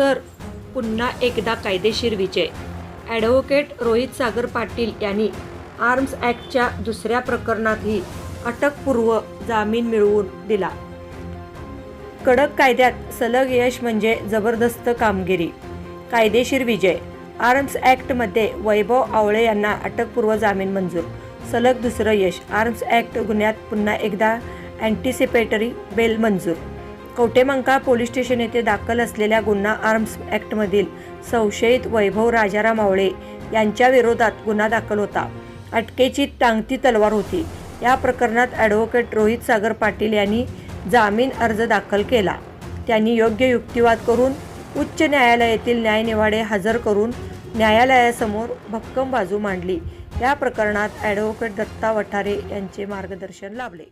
Sir पुन्हा एकदा कायदेशीर विजय. ॲडव्होकेट रोहित सागर पाटील यांनी आर्म्स ॲक्टच्या दुसऱ्या प्रकरणातही अटकपूर्व जामीन मिळवून दिला. कडक कायद्यात सलग यश म्हणजे जबरदस्त कामगिरी. कायदेशीर विजय. आर्म्स ॲक्टमध्ये वैभव आवळे यांना अटकपूर्व जामीन मंजूर. सलग दुसरं यश. आर्म्स ॲक्ट गुन्ह्यात पुन्हा एकदा अँटिसिपेटरी बेल मंजूर. कवठेमंकाळ पोलीस स्टेशन येथे दाखल असलेल्या गुन्हा आर्म्स ॲक्टमधील संशयित वैभव राजाराम आवळे यांच्या विरोधात गुन्हा दाखल होता. अटकेची टांगती तलवार होती. या प्रकरणात ॲडव्होकेट रोहित सागर पाटील यांनी जामीन अर्ज दाखल केला. त्यांनी योग्य युक्तिवाद करून उच्च न्यायालयातील न्यायनिवाडे हजर करून न्यायालयासमोर भक्कम बाजू मांडली. या प्रकरणात ॲडव्होकेट दत्ता वठारे यांचे मार्गदर्शन लाभले.